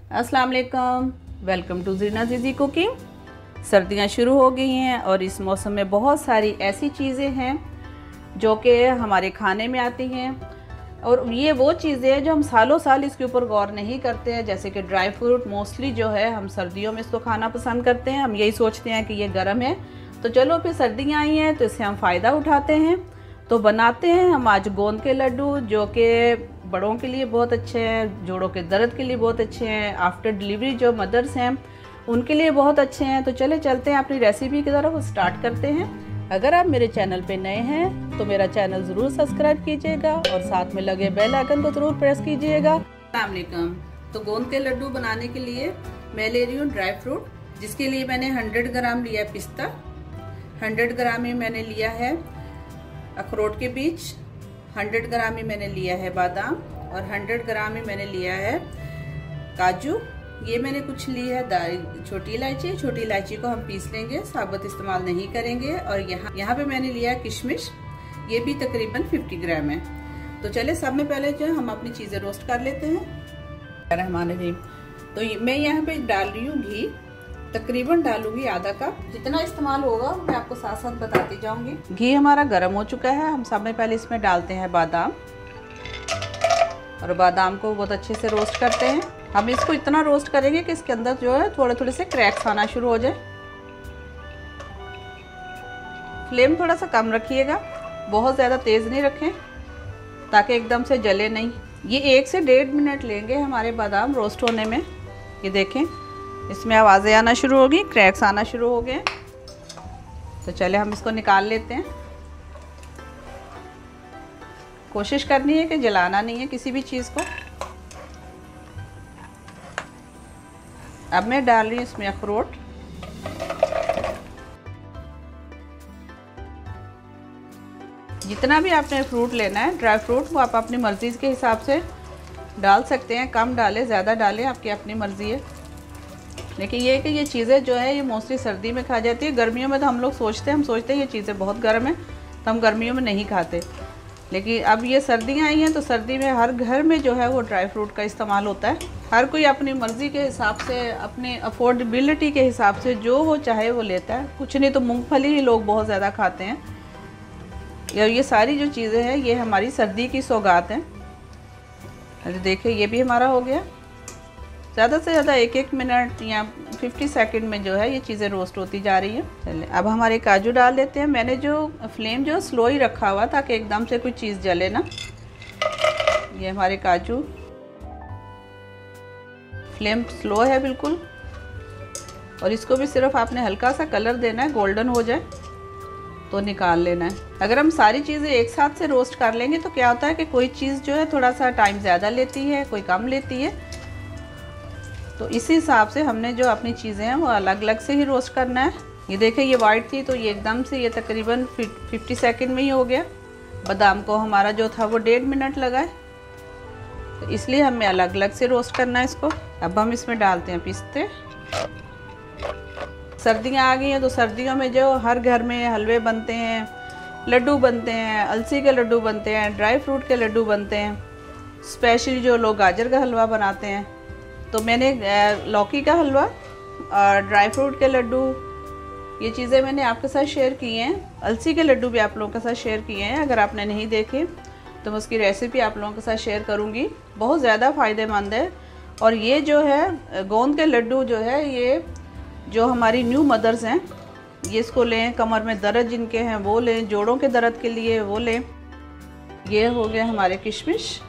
अस्सलाम वालेकुम, welcome to ज़ीना ज़ीज़ी cooking. सर्दियाँ शुरू हो गई हैं और इस मौसम में बहुत सारी ऐसी चीज़ें हैं जो कि हमारे खाने में आती हैं और ये वो चीज़ें हैं जो हम सालों साल इसके ऊपर गौर नहीं करते हैं। जैसे कि ड्राई फ्रूट मोस्टली जो है हम सर्दियों में इसको खाना पसंद करते हैं। हम यही सोचते हैं कि ये गर्म है तो चलो फिर सर्दियाँ आई हैं तो इससे हम फ़ायदा उठाते हैं। तो बनाते हैं हम आज गोंद के लड्डू, जो कि बड़ों के लिए बहुत अच्छे हैं, जोड़ों के दर्द के लिए बहुत अच्छे हैं, आफ्टर डिलीवरी जो मदर्स हैं उनके लिए बहुत अच्छे हैं। तो चलते हैं अपनी रेसिपी की तरफ स्टार्ट करते हैं। अगर आप मेरे चैनल पे नए हैं तो मेरा चैनल ज़रूर सब्सक्राइब कीजिएगा और साथ में लगे बेल आइकन को ज़रूर प्रेस कीजिएगा। अस्सलाम वालेकुम। तो गोंद के लड्डू बनाने के लिए मैं ले रही हूँ ड्राई फ्रूट, जिसके लिए मैंने 100 ग्राम लिया है पिस्ता, 100 ग्राम ही मैंने लिया है अखरोट के बीज, 100 ग्राम ही मैंने लिया है बादाम और 100 ग्राम ही मैंने लिया है काजू। ये मैंने कुछ ली है छोटी इलायची को हम पीस लेंगे, साबुत इस्तेमाल नहीं करेंगे। और यहाँ पे मैंने लिया है किशमिश, ये भी तकरीबन 50 ग्राम है। तो चले सब में पहले जो हम अपनी चीज़ें रोस्ट कर लेते हैं। रहमान रहीम। तो मैं यहाँ पे डाल रही हूँ घी, तकरीबन डालूंगी आधा कप। जितना इस्तेमाल होगा मैं आपको साथ साथ बताती जाऊंगी। घी हमारा गर्म हो चुका है। हम सब में पहले इसमें डालते हैं बादाम और बादाम को बहुत अच्छे से रोस्ट करते हैं। हम इसको इतना रोस्ट करेंगे कि इसके अंदर जो है थोड़े थोड़े से क्रैक्स आना शुरू हो जाए। फ्लेम थोड़ा सा कम रखिएगा, बहुत ज़्यादा तेज़ नहीं रखें ताकि एकदम से जले नहीं। ये 1 से 1.5 मिनट लेंगे हमारे बादाम रोस्ट होने में। ये देखें इसमें आवाज़ें आना शुरू होगी, क्रैक्स आना शुरू हो गए। तो चले हम इसको निकाल लेते हैं। कोशिश करनी है कि जलाना नहीं है किसी भी चीज़ को। अब मैं डाल रही हूँ इसमें अखरोट। जितना भी आपने फ्रूट लेना है, ड्राई फ्रूट, वो आप अपनी मर्ज़ी के हिसाब से डाल सकते हैं। कम डालें, ज़्यादा डालें, आपकी अपनी मर्ज़ी है। लेकिन ये कि ये चीज़ें जो है ये मोस्टली सर्दी में खा जाती है। गर्मियों में तो हम लोग सोचते हैं ये चीज़ें बहुत गर्म है तो हम गर्मियों में नहीं खाते। लेकिन अब ये सर्दियाँ आई हैं तो सर्दी में हर घर में जो है वो ड्राई फ्रूट का इस्तेमाल होता है। हर कोई अपनी मर्ज़ी के हिसाब से, अपनी अफोर्डेबिलिटी के हिसाब से जो वो चाहे वो लेता है। कुछ नहीं तो मूँगफली ही लोग बहुत ज़्यादा खाते हैं। ये सारी जो चीज़ें हैं ये हमारी सर्दी की सौगात हैं। अरे देखिए ये भी हमारा हो गया। ज़्यादा से ज़्यादा 1-1 मिनट या 50 सेकंड में जो है ये चीज़ें रोस्ट होती जा रही हैं। चलिए अब हमारे काजू डाल देते हैं। मैंने जो फ्लेम जो स्लो ही रखा हुआ ताकि एकदम से कोई चीज़ जले ना। ये हमारे काजू, फ्लेम स्लो है बिल्कुल। और इसको भी सिर्फ आपने हल्का सा कलर देना है, गोल्डन हो जाए तो निकाल लेना है। अगर हम सारी चीज़ें एक साथ से रोस्ट कर लेंगे तो क्या होता है कि कोई चीज़ जो है थोड़ा सा टाइम ज़्यादा लेती है, कोई कम लेती है। तो इसी हिसाब से हमने जो अपनी चीज़ें हैं वो अलग अलग से ही रोस्ट करना है। ये देखिए ये वाइट थी तो ये एकदम से ये तकरीबन 50 सेकंड में ही हो गया। बादाम को हमारा जो था वो 1.5 मिनट लगा है, तो इसलिए हमें अलग अलग से रोस्ट करना है इसको। अब हम इसमें डालते हैं पिस्ते। सर्दियाँ आ गई हैं तो सर्दियों में जो हर घर में हलवे बनते हैं, लड्डू बनते हैं, अलसी के लड्डू बनते हैं, ड्राई फ्रूट के लड्डू बनते हैं। स्पेशली जो लोग गाजर का हलवा बनाते हैं, तो मैंने लौकी का हलवा और ड्राई फ्रूट के लड्डू, ये चीज़ें मैंने आपके साथ शेयर की हैं। अलसी के लड्डू भी आप लोगों के साथ शेयर किए हैं। अगर आपने नहीं देखे तो मैं उसकी रेसिपी आप लोगों के साथ शेयर करूँगी। बहुत ज़्यादा फ़ायदेमंद है। और ये जो है गोंद के लड्डू जो है, ये जो हमारी न्यू मदर्स हैं ये इसको लें। कमर में दर्द जिनके हैं वो लें, जोड़ों के दर्द के लिए वो लें। ये हो गए हमारे किशमिश।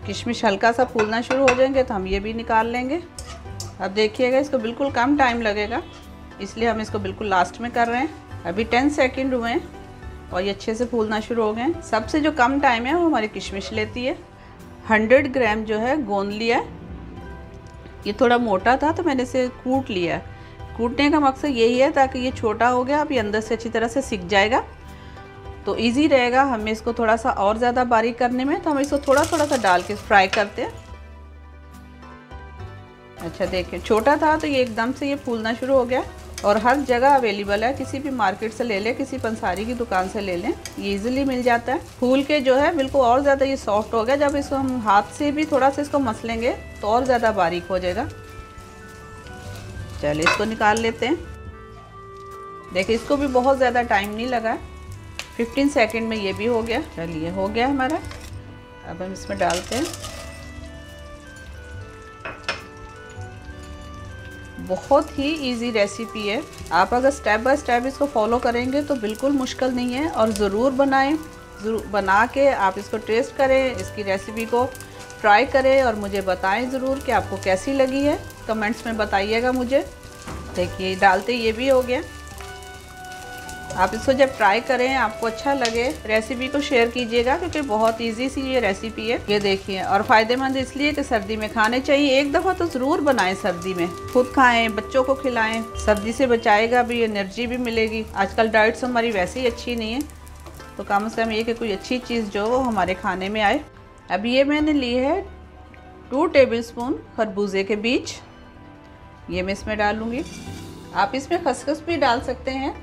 किशमिश हल्का सा फूलना शुरू हो जाएंगे तो हम ये भी निकाल लेंगे। अब देखिएगा इसको बिल्कुल कम टाइम लगेगा, इसलिए हम इसको बिल्कुल लास्ट में कर रहे हैं। अभी 10 सेकंड हुए हैं और ये अच्छे से फूलना शुरू हो गए। सबसे जो कम टाइम है वो हमारी किशमिश लेती है। 100 ग्राम जो है गोंद लिया है। ये थोड़ा मोटा था तो मैंने इसे कूट लिया है। कूटने का मकसद यही है ताकि ये छोटा हो गया, अब ये अंदर से अच्छी तरह से सिक जाएगा तो इजी रहेगा हमें इसको थोड़ा सा और ज़्यादा बारीक करने में। तो हम इसको थोड़ा थोड़ा सा डाल के फ्राई करते हैं। अच्छा देखिए छोटा था तो ये एकदम से ये फूलना शुरू हो गया। और हर जगह अवेलेबल है, किसी भी मार्केट से ले लें, किसी पंसारी की दुकान से ले लें, ये इजीली मिल जाता है। फूल के जो है बिल्कुल और ज़्यादा ये सॉफ्ट हो गया। जब इसको हम हाथ से भी थोड़ा सा इसको मसलेंगे तो और ज़्यादा बारीक हो जाएगा। चलिए इसको निकाल लेते हैं। देखिए इसको भी बहुत ज़्यादा टाइम नहीं लगा, 15 सेकंड में ये भी हो गया। चलिए हो गया हमारा। अब हम इसमें डालते हैं। बहुत ही इजी रेसिपी है, आप अगर स्टेप बाय स्टेप इसको फॉलो करेंगे तो बिल्कुल मुश्किल नहीं है। और ज़रूर बनाएं, ज़रूर बना के आप इसको टेस्ट करें, इसकी रेसिपी को ट्राई करें और मुझे बताएं ज़रूर कि आपको कैसी लगी है। कमेंट्स में बताइएगा मुझे। देखिए डालते ये भी हो गया। आप इसको जब ट्राई करें, आपको अच्छा लगे, रेसिपी को शेयर कीजिएगा क्योंकि बहुत इजी सी ये रेसिपी है। ये देखिए, और फ़ायदेमंद इसलिए कि सर्दी में खाने चाहिए। एक दफ़ा तो ज़रूर बनाएं सर्दी में, खुद खाएं, बच्चों को खिलाएं। सर्दी से बचाएगा भी, एनर्जी भी मिलेगी। आजकल डाइट्स हमारी वैसे ही अच्छी नहीं है, तो कम से कम ये कि कोई अच्छी चीज़ जो हमारे खाने में आए। अब ये मैंने ली है 2 टेबलस्पून खरबूजे के बीज, ये मैं इसमें डालूँगी। आप इसमें खसखस भी डाल सकते हैं,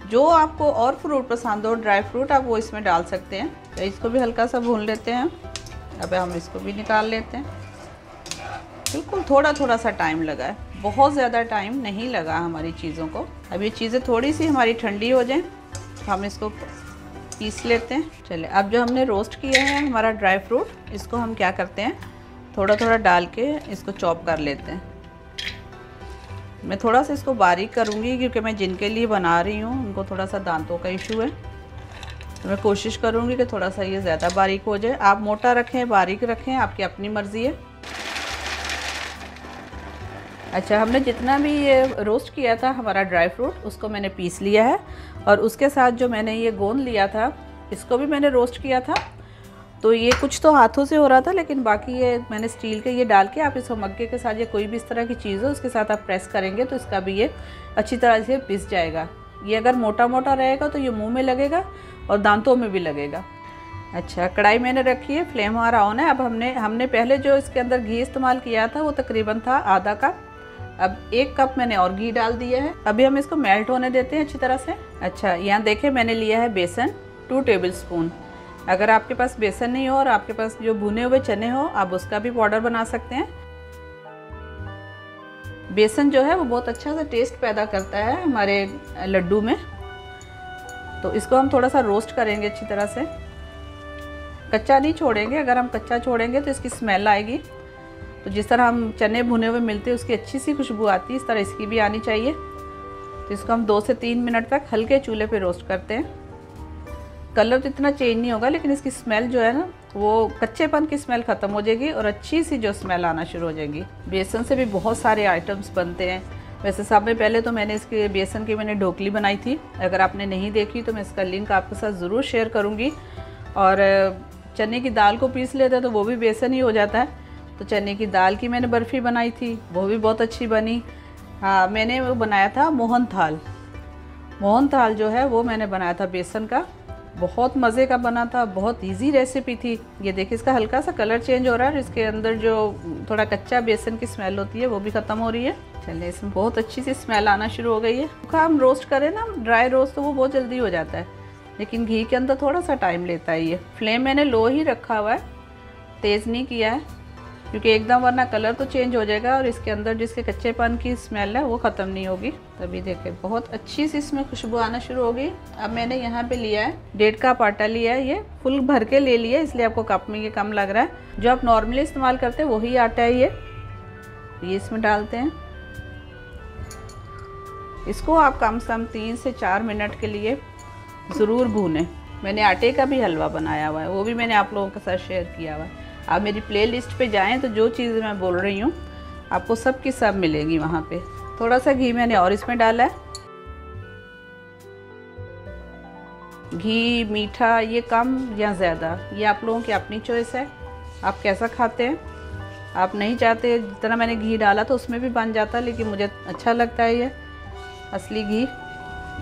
जो आपको और फ्रूट पसंद हो, ड्राई फ्रूट, आप वो इसमें डाल सकते हैं। तो इसको भी हल्का सा भून लेते हैं। अब हम इसको भी निकाल लेते हैं। बिल्कुल थोड़ा थोड़ा सा टाइम लगा है, बहुत ज़्यादा टाइम नहीं लगा हमारी चीज़ों को। अब ये चीज़ें थोड़ी सी हमारी ठंडी हो जाएं, हम इसको पीस लेते हैं। चलिए अब जो हमने रोस्ट किया है हमारा ड्राई फ्रूट, इसको हम क्या करते हैं, थोड़ा थोड़ा डाल के इसको चॉप कर लेते हैं। मैं थोड़ा सा इसको बारीक करूँगी क्योंकि मैं जिनके लिए बना रही हूँ उनको थोड़ा सा दांतों का इशू है, तो मैं कोशिश करूँगी कि थोड़ा सा ये ज़्यादा बारीक हो जाए। आप मोटा रखें, बारीक रखें, आपकी अपनी मर्ज़ी है। अच्छा, हमने जितना भी ये रोस्ट किया था हमारा ड्राई फ्रूट, उसको मैंने पीस लिया है। और उसके साथ जो मैंने ये गोंद लिया था, इसको भी मैंने रोस्ट किया था। तो ये कुछ तो हाथों से हो रहा था, लेकिन बाकी ये मैंने स्टील के ये डाल के, आप इसको मग्गे के साथ या कोई भी इस तरह की चीज़ हो उसके साथ आप प्रेस करेंगे तो इसका भी ये अच्छी तरह से पिस जाएगा। ये अगर मोटा मोटा रहेगा तो ये मुंह में लगेगा और दांतों में भी लगेगा। अच्छा, कढ़ाई मैंने रखी है, फ्लेम हमारा ऑन है। अब हमने पहले जो इसके अंदर घी इस्तेमाल किया था वो तकरीबन था आधा कप। अब 1 कप मैंने और घी डाल दिया है। अभी हम इसको मेल्ट होने देते हैं अच्छी तरह से। अच्छा, यहाँ देखें मैंने लिया है बेसन 2 टेबलस्पून। अगर आपके पास बेसन नहीं हो और आपके पास जो भुने हुए चने हो, आप उसका भी पाउडर बना सकते हैं। बेसन जो है वो बहुत अच्छा सा टेस्ट पैदा करता है हमारे लड्डू में। तो इसको हम थोड़ा सा रोस्ट करेंगे अच्छी तरह से, कच्चा नहीं छोड़ेंगे। अगर हम कच्चा छोड़ेंगे तो इसकी स्मेल आएगी। तो जिस तरह हम चने भुने हुए मिलते हैं उसकी अच्छी सी खुशबू आती है, इस तरह इसकी भी आनी चाहिए। तो इसको हम 2 से 3 मिनट तक हल्के चूल्हे पे रोस्ट करते हैं। कलर तो इतना चेंज नहीं होगा, लेकिन इसकी स्मेल जो है ना, वो कच्चेपन की स्मेल ख़त्म हो जाएगी और अच्छी सी जो स्मेल आना शुरू हो जाएगी। बेसन से भी बहुत सारे आइटम्स बनते हैं। वैसे सब में पहले तो मैंने इसके बेसन की मैंने ढोकली बनाई थी। अगर आपने नहीं देखी तो मैं इसका लिंक आपके साथ ज़रूर शेयर करूँगी। और चने की दाल को पीस लेते हैं तो वो भी बेसन ही हो जाता है। तो चने की दाल की मैंने बर्फ़ी बनाई थी, वो भी बहुत अच्छी बनी। हाँ, मैंने वो बनाया था मोहन थाल। मोहन थाल जो है वो मैंने बनाया था बेसन का, बहुत मज़े का बना था, बहुत इजी रेसिपी थी। ये देखिए इसका हल्का सा कलर चेंज हो रहा है, इसके अंदर जो थोड़ा कच्चा बेसन की स्मेल होती है वो भी ख़त्म हो रही है। चलिए, इसमें बहुत अच्छी सी स्मेल आना शुरू हो गई है। हम रोस्ट करें ना ड्राई रोस्ट तो वो बहुत जल्दी हो जाता है, लेकिन घी के अंदर थोड़ा सा टाइम लेता है। ये फ्लेम मैंने लो ही रखा हुआ है, तेज़ नहीं किया है, क्योंकि एकदम वरना कलर तो चेंज हो जाएगा और इसके अंदर जिसके कच्चेपन की स्मेल है वो ख़त्म नहीं होगी। तभी देखें बहुत अच्छी सी इसमें खुशबू आना शुरू हो गई। अब मैंने यहाँ पे लिया है 1.5 कप आटा लिया है। ये फुल भर के ले लिया, इसलिए आपको कप में ये कम लग रहा है। जो आप नॉर्मली इस्तेमाल करते हैं वही आटा है ये इसमें डालते हैं। इसको आप कम से कम 3 से 4 मिनट के लिए ज़रूर भूनें। मैंने आटे का भी हलवा बनाया हुआ है, वो भी मैंने आप लोगों के साथ शेयर किया हुआ है। आप मेरी प्लेलिस्ट पे जाएं तो जो चीज़ें मैं बोल रही हूँ आपको सब की सब मिलेंगी वहाँ पे। थोड़ा सा घी मैंने और इसमें डाला है। घी मीठा ये कम या ज़्यादा ये आप लोगों की अपनी चॉइस है, आप कैसा खाते हैं। आप नहीं चाहते, जितना मैंने घी डाला तो उसमें भी बन जाता, लेकिन मुझे अच्छा लगता है ये असली घी,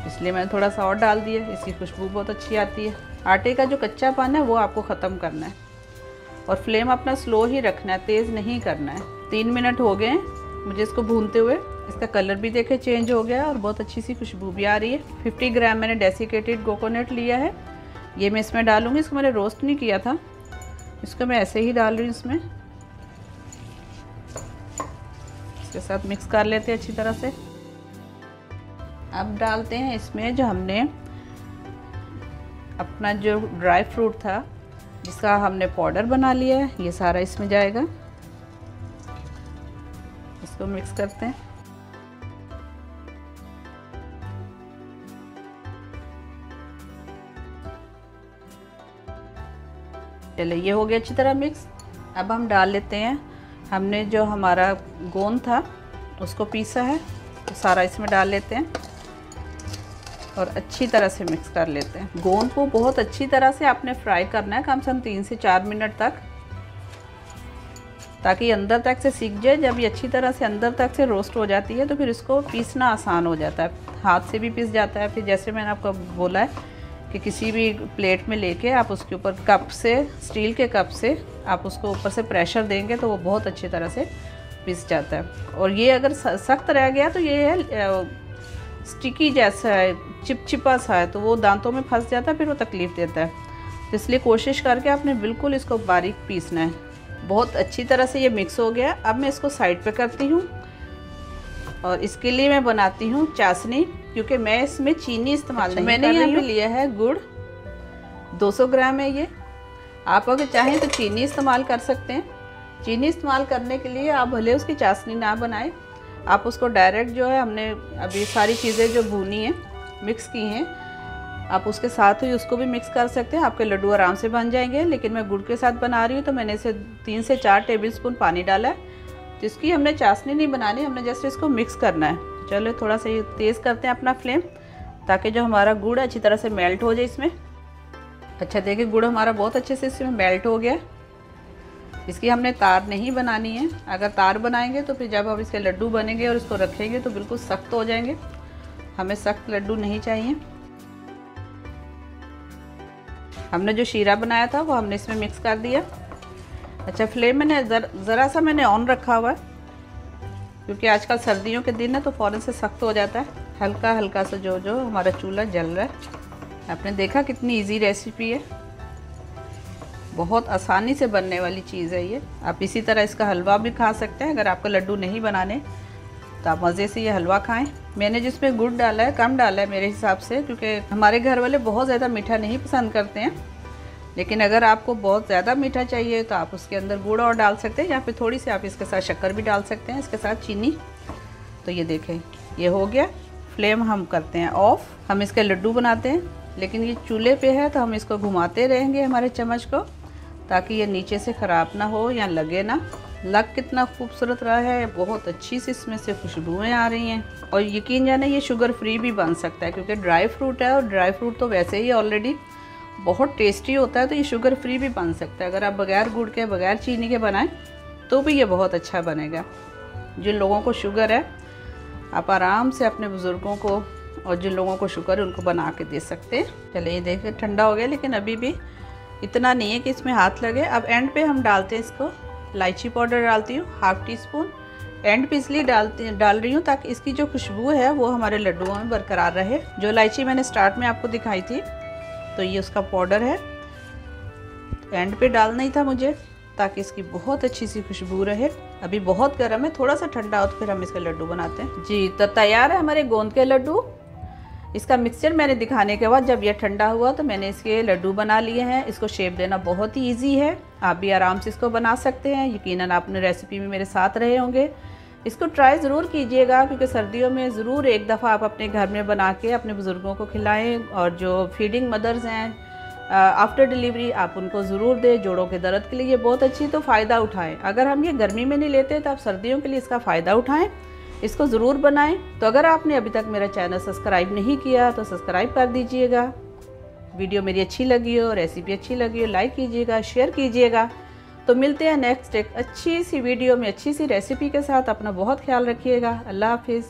इसलिए मैंने थोड़ा सा और डाल दिया। इसकी खुशबू बहुत अच्छी आती है। आटे का जो कच्चापन है वो आपको ख़त्म करना है और फ्लेम अपना स्लो ही रखना है, तेज़ नहीं करना है। 3 मिनट हो गए, मुझे इसको भूनते हुए। इसका कलर भी देखे चेंज हो गया और बहुत अच्छी सी खुशबू भी आ रही है। 50 ग्राम मैंने डेसिकेटेड कोकोनट लिया है, ये मैं इसमें डालूँगी। इसको मैंने रोस्ट नहीं किया था, इसको मैं ऐसे ही डाल रही हूँ इसमें। इसके साथ मिक्स कर लेते हैं अच्छी तरह से। अब डालते हैं इसमें जो हमने अपना जो ड्राई फ्रूट था जिसका हमने पाउडर बना लिया है, ये सारा इसमें जाएगा। इसको मिक्स करते हैं। चलिए ये हो गया अच्छी तरह मिक्स। अब हम डाल लेते हैं, हमने जो हमारा गोंद था उसको पीसा है तो सारा इसमें डाल लेते हैं और अच्छी तरह से मिक्स कर लेते हैं। गोंद को बहुत अच्छी तरह से आपने फ्राई करना है, कम से कम 3 से 4 मिनट तक, ताकि अंदर तक से सीख जाए। जब ये अच्छी तरह से अंदर तक से रोस्ट हो जाती है तो फिर इसको पीसना आसान हो जाता है, हाथ से भी पीस जाता है। फिर जैसे मैंने आपको बोला है कि किसी भी प्लेट में लेके आप उसके ऊपर कप से, स्टील के कप से आप उसको ऊपर से प्रेशर देंगे तो वो बहुत अच्छी तरह से पिस जाता है। और ये अगर सख्त रह गया तो ये है स्टिकी जैसा है, चिपचिपा सा है, तो वो दांतों में फंस जाता है, फिर वो तकलीफ़ देता है। तो इसलिए कोशिश करके आपने बिल्कुल इसको बारीक पीसना है। बहुत अच्छी तरह से ये मिक्स हो गया। अब मैं इसको साइड पे करती हूँ और इसके लिए मैं बनाती हूँ चाशनी, क्योंकि मैं इसमें चीनी इस्तेमाल नहीं कर रही हूँ। मैंने यहाँ पे लिया है गुड़, 200 ग्राम है ये। आप अगर चाहें तो चीनी इस्तेमाल कर सकते हैं। चीनी इस्तेमाल करने के लिए आप भले उसकी चाशनी ना बनाएं, आप उसको डायरेक्ट जो है, हमने अभी सारी चीज़ें जो भूनी हैं, मिक्स की हैं, आप उसके साथ ही उसको भी मिक्स कर सकते हैं। आपके लड्डू आराम से बन जाएंगे। लेकिन मैं गुड़ के साथ बना रही हूँ तो मैंने इसे 3 से 4 टेबलस्पून पानी डाला है। जिसकी हमने चाशनी नहीं बनानी, हमने जस्ट इसको मिक्स करना है। चलो थोड़ा सा ये तेज़ करते हैं अपना फ्लेम, ताकि जो हमारा गुड़ अच्छी तरह से मेल्ट हो जाए इसमें। अच्छा देखिए गुड़ हमारा बहुत अच्छे से इसमें मेल्ट हो गया। इसकी हमने तार नहीं बनानी है। अगर तार बनाएंगे तो फिर जब हम इसके लड्डू बनेंगे और इसको रखेंगे तो बिल्कुल सख्त हो जाएंगे। हमें सख्त लड्डू नहीं चाहिए। हमने जो शीरा बनाया था वो हमने इसमें मिक्स कर दिया। अच्छा फ्लेम मैंने ज़रा सा मैंने ऑन रखा हुआ है, क्योंकि आजकल सर्दियों के दिन है तो फ़ौरन से सख्त हो जाता है। हल्का हल्का सा जो हमारा चूल्हा जल रहा है। आपने देखा कितनी इजी रेसिपी है, बहुत आसानी से बनने वाली चीज़ है ये। आप इसी तरह इसका हलवा भी खा सकते हैं। अगर आपको लड्डू नहीं बनाने तो आप मज़े से ये हलवा खाएं। मैंने जिसमें गुड़ डाला है कम डाला है मेरे हिसाब से, क्योंकि हमारे घर वाले बहुत ज़्यादा मीठा नहीं पसंद करते हैं। लेकिन अगर आपको बहुत ज़्यादा मीठा चाहिए तो आप उसके अंदर गुड़ और डाल सकते हैं, या फिर थोड़ी सी आप इसके साथ शक्कर भी डाल सकते हैं, इसके साथ चीनी। तो ये देखें ये हो गया। फ्लेम हम करते हैं ऑफ। हम इसके लड्डू बनाते हैं, लेकिन ये चूल्हे पे है तो हम इसको घुमाते रहेंगे हमारे चम्मच को, ताकि ये नीचे से ख़राब ना हो या लगे ना। लग कितना खूबसूरत रहा है, बहुत अच्छी सी इसमें से खुशबुएँ आ रही हैं। और यकीन जाने ये शुगर फ्री भी बन सकता है, क्योंकि ड्राई फ्रूट है और ड्राई फ्रूट तो वैसे ही ऑलरेडी बहुत टेस्टी होता है, तो ये शुगर फ्री भी बन सकता है। अगर आप बगैर गुड़ के, बगैर चीनी के बनाएं तो भी ये बहुत अच्छा बनेगा। जिन लोगों को शुगर है आप आराम से अपने बुज़ुर्गों को, और जिन लोगों को शुगर है उनको बना के दे सकते हैं। चलिए ये देखिए ठंडा हो गया, लेकिन अभी भी इतना नहीं है कि इसमें हाथ लगे। अब एंड पे हम डालते हैं इसको, इलायची पाउडर डालती हूँ 1/2 टीस्पून। एंड पे इसलिए डाल रही हूँ ताकि इसकी जो खुशबू है वो हमारे लड्डुओं में बरकरार रहे। जो इलायची मैंने स्टार्ट में आपको दिखाई थी तो ये उसका पाउडर है। एंड पे डालना ही था मुझे, ताकि इसकी बहुत अच्छी सी खुशबू रहे। अभी बहुत गर्म है, थोड़ा सा ठंडा हो तो फिर हम इसके लड्डू बनाते हैं। जी तो तैयार है हमारे गोंद के लड्डू। इसका मिक्सचर मैंने दिखाने के बाद जब ये ठंडा हुआ तो मैंने इसके लड्डू बना लिए हैं। इसको शेप देना बहुत ही ईजी है, आप भी आराम से इसको बना सकते हैं। यकीनन आपने रेसिपी में मेरे साथ रहे होंगे। इसको ट्राई ज़रूर कीजिएगा, क्योंकि सर्दियों में ज़रूर एक दफ़ा आप अपने घर में बना के अपने बुज़ुर्गों को खिलाएं। और जो फीडिंग मदर्स हैं आफ्टर डिलीवरी, आप उनको ज़रूर दें। जोड़ों के दर्द के लिए ये बहुत अच्छी, तो फ़ायदा उठाएं। अगर हम ये गर्मी में नहीं लेते तो आप सर्दियों के लिए इसका फ़ायदा उठाएं, इसको ज़रूर बनाएं। तो अगर आपने अभी तक मेरा चैनल सब्सक्राइब नहीं किया तो सब्सक्राइब कर दीजिएगा। वीडियो मेरी अच्छी लगी हो, रेसिपी अच्छी लगी हो, लाइक कीजिएगा, शेयर कीजिएगा। तो मिलते हैं नेक्स्ट एक अच्छी सी वीडियो में अच्छी सी रेसिपी के साथ। अपना बहुत ख्याल रखिएगा। अल्लाह हाफिज़।